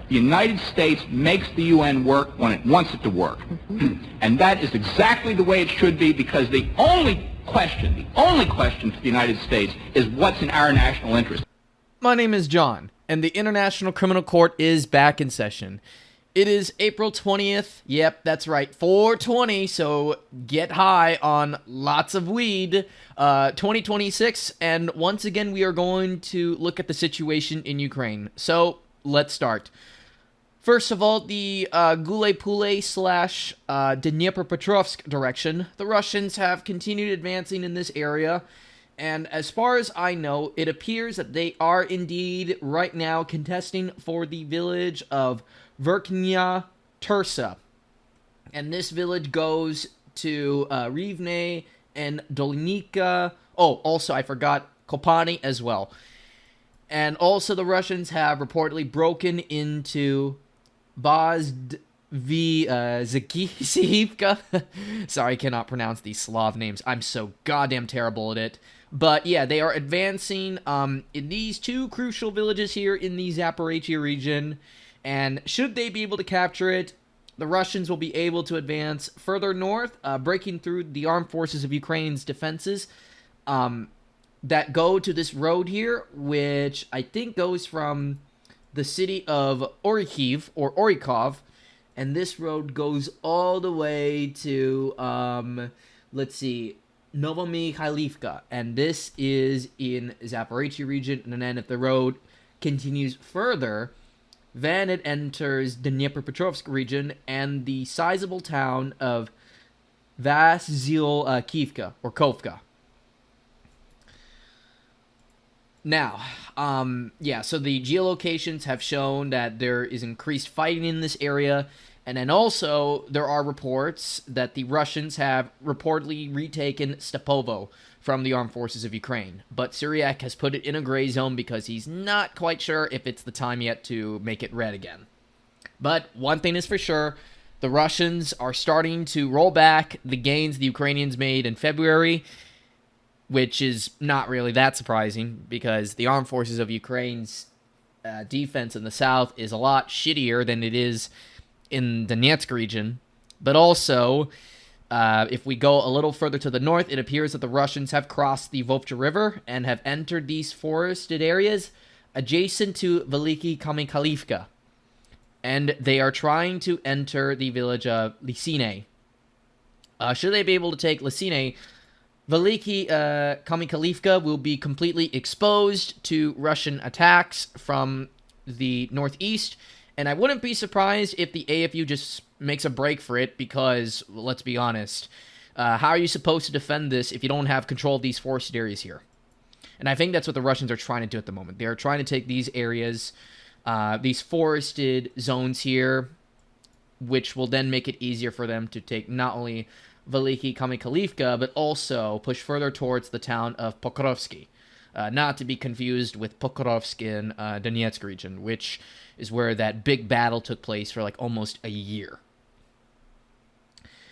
The United States makes the UN work when it wants it to work. And that is exactly the way it should be, because the only question for the United States is what's in our national interest. My name is John, and the International Criminal Court is back in session. It is April 20th. Yep, that's right, 420, so get high on lots of weed. 2026, and once again, we are going to look at the situation in Ukraine. So, let's start. First of all, the Gulay-Pulay / Dnipropetrovsk direction. The Russians have continued advancing in this area, and as far as I know, it appears that they are indeed right now contesting for the village of Verkhnya Tursa. And this village goes to Rivne and Dolinica. Oh, also, I forgot Kopani as well. And also, the Russians have reportedly broken into Zakivka. Sorry, I cannot pronounce these Slav names. I'm so goddamn terrible at it. But yeah, they are advancing in these two crucial villages here in the Zaporizhzhia region. And should they be able to capture it, the Russians will be able to advance further north, breaking through the armed forces of Ukraine's defenses that go to this road here, which I think goes from the city of Orikhiv, or Orikov, and this road goes all the way to, Novomikhailivka, and this is in Zaporizhzhia region, and then if the road continues further, then it enters the Dnipropetrovsk region and the sizable town of Vasilkivka, or Kovka. Now, so the geolocations have shown that there is increased fighting in this area, and then also there are reports that the Russians have reportedly retaken Stepovo from the armed forces of Ukraine. But Syriac has put it in a gray zone because he's not quite sure if it's the time yet to make it red again. But one thing is for sure, the Russians are starting to roll back the gains the Ukrainians made in February, which is not really that surprising because the armed forces of Ukraine's defense in the south is a lot shittier than it is in the Donetsk region. But also, if we go a little further to the north, it appears that the Russians have crossed the Vovcha River and have entered these forested areas adjacent to Veliki Kamikhalivka. And they are trying to enter the village of Lysine. Should they be able to take Lysine, Veliki Kamikhalivka will be completely exposed to Russian attacks from the northeast, and I wouldn't be surprised if the AFU just makes a break for it because, let's be honest, how are you supposed to defend this if you don't have control of these forested areas here? And I think that's what the Russians are trying to do at the moment. They are trying to take these areas, these forested zones here, which will then make it easier for them to take not only Veliki Kamikhalivka, but also push further towards the town of Pokrovsky. Not to be confused with Pokrovsk in Donetsk region, which is where that big battle took place for like almost a year.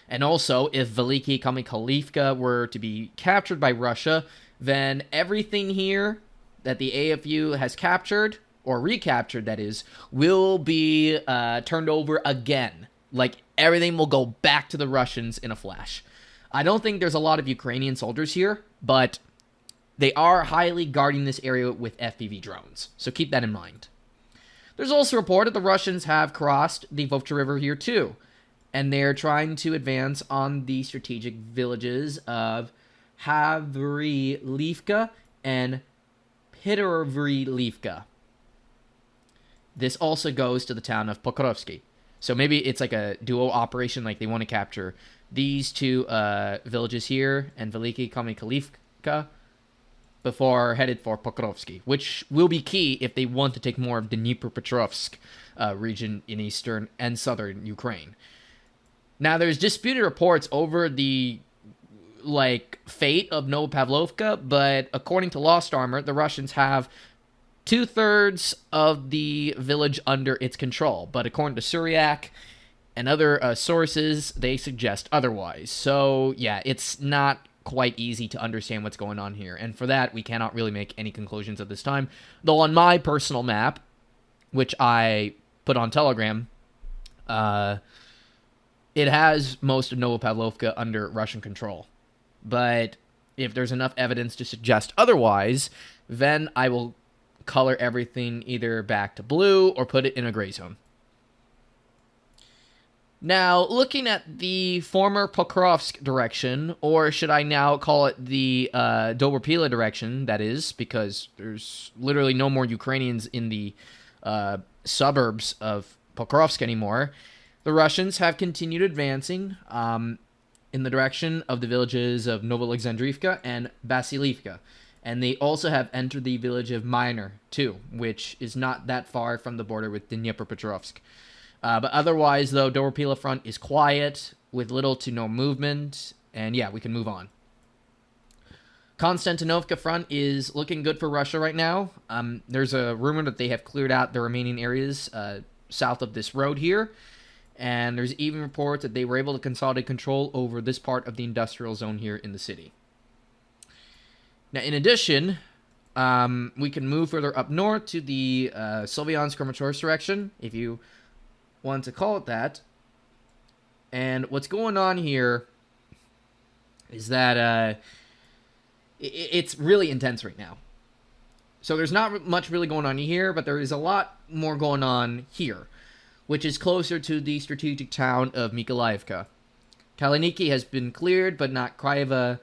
And also, if Veliki Kamikhalivka were to be captured by Russia, then everything here that the AFU has captured, or recaptured that is, will be turned over again. Like, everything will go back to the Russians in a flash. I don't think there's a lot of Ukrainian soldiers here, but they are highly guarding this area with FPV drones, so keep that in mind. There's also a report that the Russians have crossed the Vovcha River here too, and they're trying to advance on the strategic villages of Havrilivka and Pidovrivka. This also goes to the town of Pokrovsky. So maybe it's like a duo operation, like they want to capture these two villages here and Veliki Kamikhalivka before headed for Pokrovsky, which will be key if they want to take more of the Dnipropetrovsk region in eastern and southern Ukraine. Now, there's disputed reports over the fate of Novopavlovka, but according to Lost Armor, the Russians have 2/3 of the village under its control. But according to Syriac and other sources, they suggest otherwise. So, yeah, it's not quite easy to understand what's going on here. And for that, we cannot really make any conclusions at this time. Though on my personal map, which I put on Telegram, it has most of Novopavlovka under Russian control. But if there's enough evidence to suggest otherwise, then I will color everything either back to blue or put it in a gray zone. Now, looking at the former Pokrovsk direction, or should I now call it the Dobropila direction, that is, because there's literally no more Ukrainians in the suburbs of Pokrovsk anymore, the Russians have continued advancing in the direction of the villages of Novoalexandrivka and Vasilivka. And they also have entered the village of Minor, too, which is not that far from the border with Dnipropetrovsk. But otherwise, though, Dobropila front is quiet, with little to no movement, and yeah, we can move on. Konstantinovka front is looking good for Russia right now. There's a rumor that they have cleared out the remaining areas south of this road here, and there's even reports that they were able to consolidate control over this part of the industrial zone here in the city. Now, in addition, we can move further up north to the Slavyansk-Kramatorsk direction, if you want to call it that. And what's going on here is that it's really intense right now. So there's not much really going on here, but there is a lot more going on here, which is closer to the strategic town of Mykolaiivka. Kaliniki has been cleared, but not Kryeva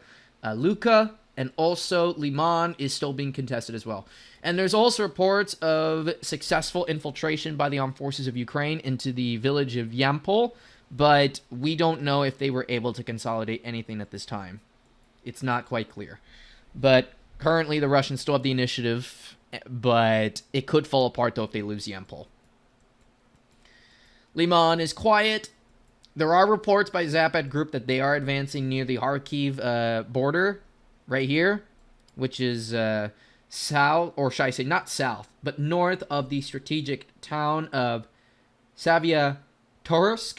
Luka, and also Liman is still being contested as well. And there's also reports of successful infiltration by the armed forces of Ukraine into the village of Yampol, but we don't know if they were able to consolidate anything at this time. It's not quite clear. But currently the Russians still have the initiative, but it could fall apart though if they lose Yampol. Liman is quiet. There are reports by Zapad Group that they are advancing near the Kharkiv border, right here, which is south, or should I say not south, but north of the strategic town of Saviatorsk.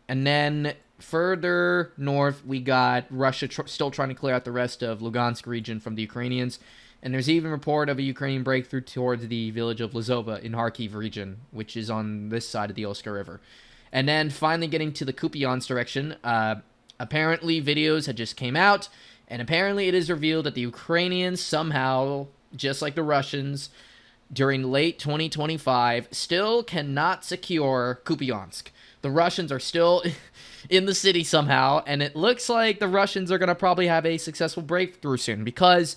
And then further north, we got Russia still trying to clear out the rest of Lugansk region from the Ukrainians. And there's even report of a Ukrainian breakthrough towards the village of Lazova in Kharkiv region, which is on this side of the Oska River. And then finally getting to the Kupiansk direction, apparently videos had just came out, and apparently it is revealed that the Ukrainians somehow, just like the Russians, during late 2025, still cannot secure Kupiansk. The Russians are still in the city somehow, and it looks like the Russians are going to probably have a successful breakthrough soon, because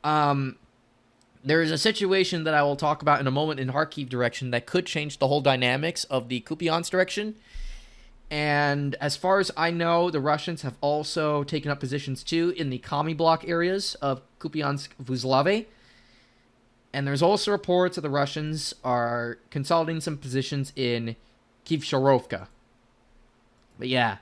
there is a situation that I will talk about in a moment in Kharkiv direction that could change the whole dynamics of the Kupiansk direction. And as far as I know, the Russians have also taken up positions too in the Kami block areas of Kupiansk-Vuzlave. And there's also reports that the Russians are consolidating some positions in Kivsharovka. But yeah.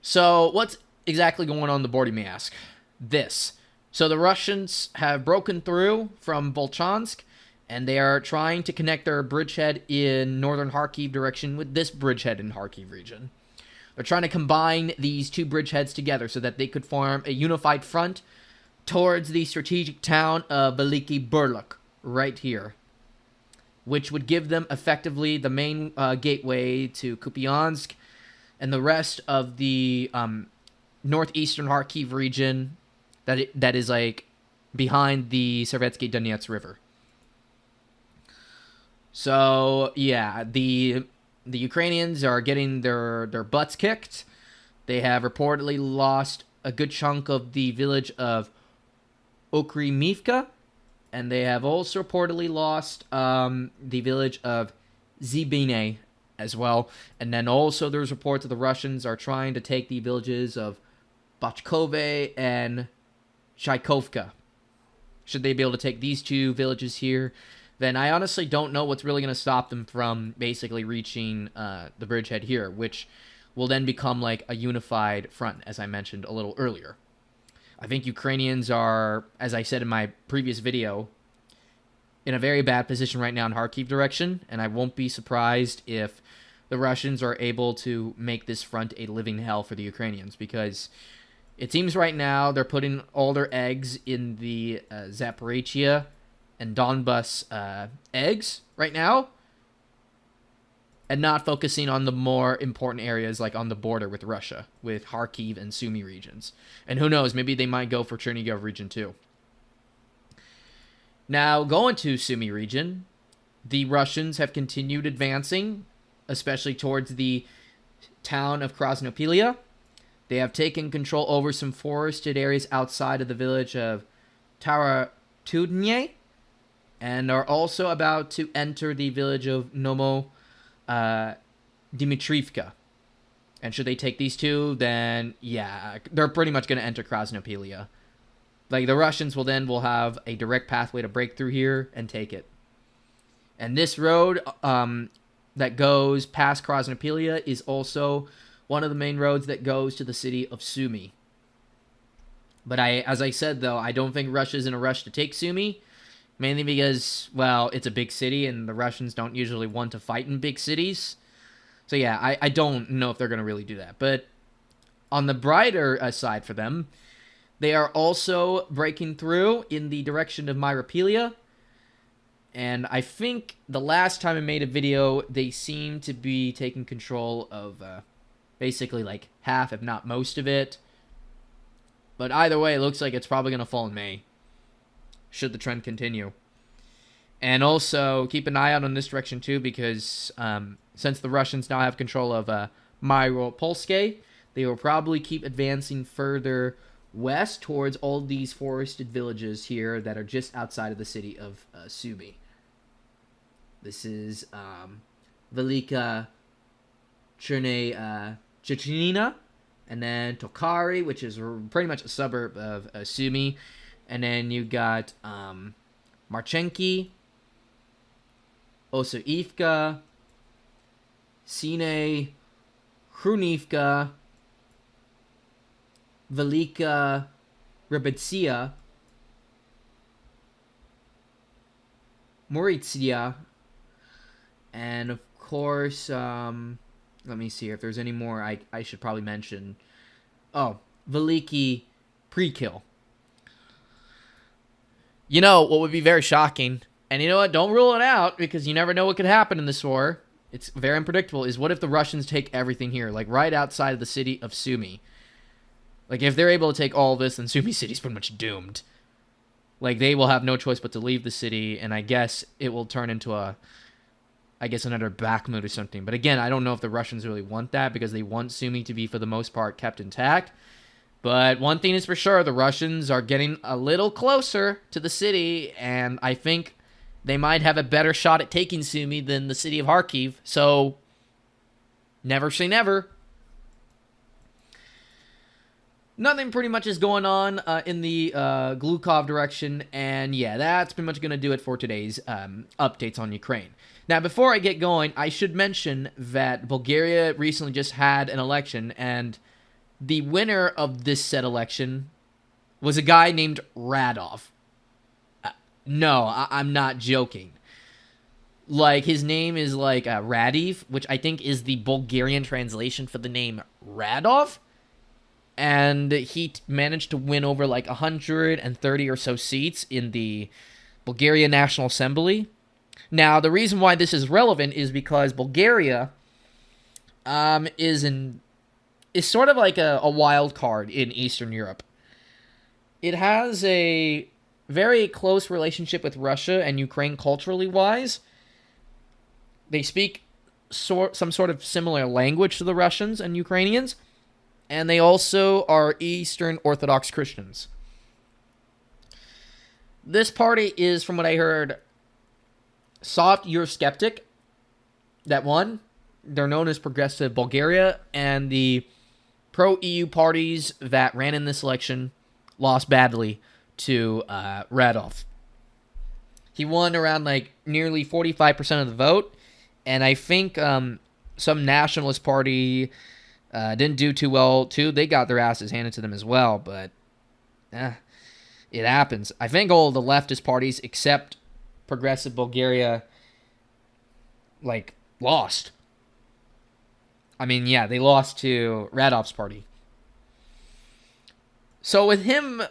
So what's exactly going on the board, you may ask? This. So the Russians have broken through from Volchansk, and they are trying to connect their bridgehead in northern Kharkiv direction with this bridgehead in Kharkiv region. They're trying to combine these two bridgeheads together so that they could form a unified front towards the strategic town of Veliki Burluk, right here, which would give them effectively the main gateway to Kupiansk and the rest of the northeastern Kharkiv region that is like behind the Servetsky Donets River. So, yeah, the Ukrainians are getting their butts kicked. They have reportedly lost a good chunk of the village of Okrymivka, and they have also reportedly lost the village of Zibine as well. And then also there's reports that the Russians are trying to take the villages of Bachkove and Shaikovka. Should they be able to take these two villages here, then I honestly don't know what's really going to stop them from basically reaching the bridgehead here, which will then become like a unified front, as I mentioned a little earlier. I think Ukrainians are, as I said in my previous video, in a very bad position right now in Kharkiv direction, and I won't be surprised if the Russians are able to make this front a living hell for the Ukrainians, because it seems right now they're putting all their eggs in the Zaporizhia and Donbas eggs right now, and not focusing on the more important areas like on the border with Russia, with Kharkiv and Sumy regions. And who knows, maybe they might go for Chernihiv region too. Now, going to Sumy region, the Russians have continued advancing, especially towards the town of Krasnopilia. They have taken control over some forested areas outside of the village of Taratudnye, and are also about to enter the village of Nomo Dimitrivka. And should they take these two, then yeah, they're pretty much going to enter Krasnopilia. Like, the Russians will have a direct pathway to break through here and take it. And this road that goes past Krasnopilia is also one of the main roads that goes to the city of Sumy. But as I said, though, I don't think Russia's in a rush to take Sumy, mainly because, well, it's a big city, and the Russians don't usually want to fight in big cities. So yeah, I don't know if they're going to really do that. But on the brighter side for them, they are also breaking through in the direction of Myropilia. And I think the last time I made a video, they seem to be taking control of basically like half, if not most of it. But either way, it looks like it's probably going to fall in May, should the trend continue. And also, keep an eye out on this direction too, because since the Russians now have control of Myropolske, they will probably keep advancing further west towards all these forested villages here that are just outside of the city of Sumy. This is Velika Chernina, and then Tokari, which is pretty much a suburb of Sumy. And then you got Marchenki, Osoivka, Sine, Hrunivka, Velika Rebetsia, Mauritsia, and of course, let me see if there's any more I should probably mention. Oh, Veliki Prekill. You know what would be very shocking, and you know what, don't rule it out, because you never know what could happen in this war. It's very unpredictable, is what if the Russians take everything here, like right outside of the city of Sumy? Like, if they're able to take all this, then Sumy City's pretty much doomed. Like, they will have no choice but to leave the city, and I guess it will turn into another Bakhmut or something. But again, I don't know if the Russians really want that, because they want Sumy to be, for the most part, kept intact. But one thing is for sure, the Russians are getting a little closer to the city, and I think they might have a better shot at taking Sumy than the city of Kharkiv. So, never say never. Nothing pretty much is going on in the Glukov direction, and yeah, that's pretty much going to do it for today's updates on Ukraine. Now, before I get going, I should mention that Bulgaria recently just had an election, and the winner of this said election was a guy named Radov. No, I'm not joking. Like, his name is like Radiv, which I think is the Bulgarian translation for the name Radov. And he managed to win over like 130 or so seats in the Bulgaria National Assembly. Now, the reason why this is relevant is because Bulgaria is sort of like a wild card in Eastern Europe. It has a very close relationship with Russia and Ukraine culturally wise. They speak some sort of similar language to the Russians and Ukrainians. And they also are Eastern Orthodox Christians. This party is, from what I heard, soft Eurosceptic. That won. They're known as Progressive Bulgaria. And the pro-EU parties that ran in this election lost badly to Radov. He won around like nearly 45% of the vote. And I think some nationalist party didn't do too well, too. They got their asses handed to them as well, but it happens. I think all the leftist parties, except Progressive Bulgaria, like, lost. I mean, yeah, they lost to Radov's party. So with him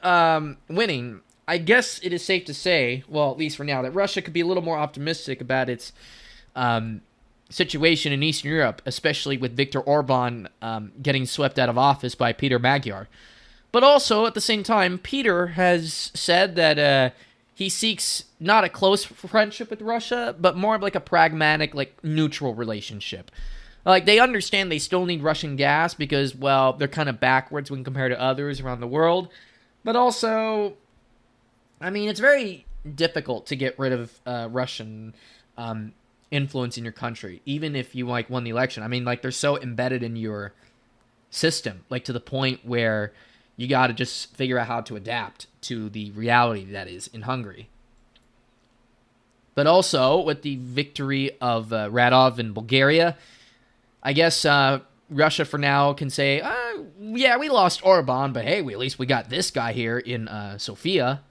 winning, I guess it is safe to say, well, at least for now, that Russia could be a little more optimistic about its situation in Eastern Europe, especially with Viktor Orban getting swept out of office by Peter Magyar. But also, at the same time, Peter has said that he seeks not a close friendship with Russia, but more of like a pragmatic, like neutral relationship. Like, they understand they still need Russian gas because, well, they're kind of backwards when compared to others around the world. But also, I mean, it's very difficult to get rid of Russian influence in your country, even if you, like, won the election. I mean, like, they're so embedded in your system, like, to the point where you got to just figure out how to adapt to the reality that is in Hungary. But also, with the victory of Radov in Bulgaria, I guess Russia for now can say, yeah, we lost Orban, but hey, at least we got this guy here in Sofia.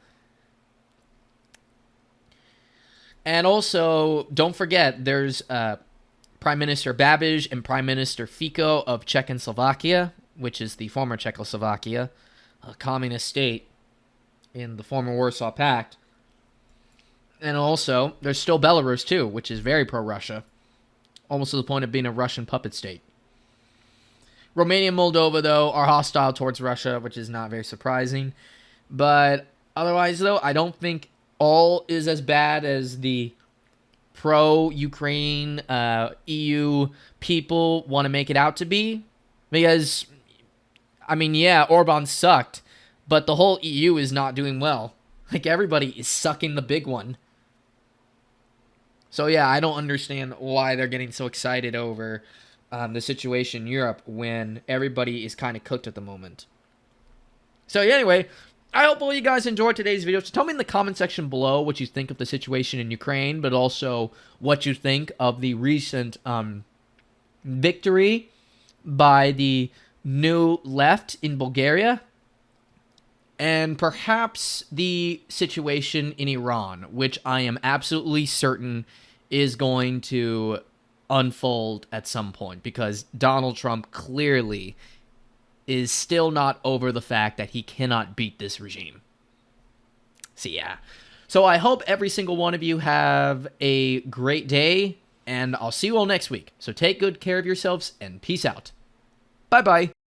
And also, don't forget, there's Prime Minister Babiš and Prime Minister Fico of Czechoslovakia, which is the former Czechoslovakia, a communist state in the former Warsaw Pact. And also, there's still Belarus, too, which is very pro-Russia, almost to the point of being a Russian puppet state. Romania and Moldova, though, are hostile towards Russia, which is not very surprising. But otherwise, though, I don't think all is as bad as the pro-Ukraine EU people want to make it out to be. Because, I mean, yeah, Orban sucked, but the whole EU is not doing well. Like, everybody is sucking the big one. So, yeah, I don't understand why they're getting so excited over the situation in Europe when everybody is kind of cooked at the moment. So, yeah, anyway, I hope all you guys enjoyed today's video. So tell me in the comment section below what you think of the situation in Ukraine, but also what you think of the recent victory by the new left in Bulgaria, and perhaps the situation in Iran, which I am absolutely certain is going to unfold at some point, because Donald Trump clearly is still not over the fact that he cannot beat this regime. So yeah. So I hope every single one of you have a great day, and I'll see you all next week. So take good care of yourselves, and peace out. Bye-bye.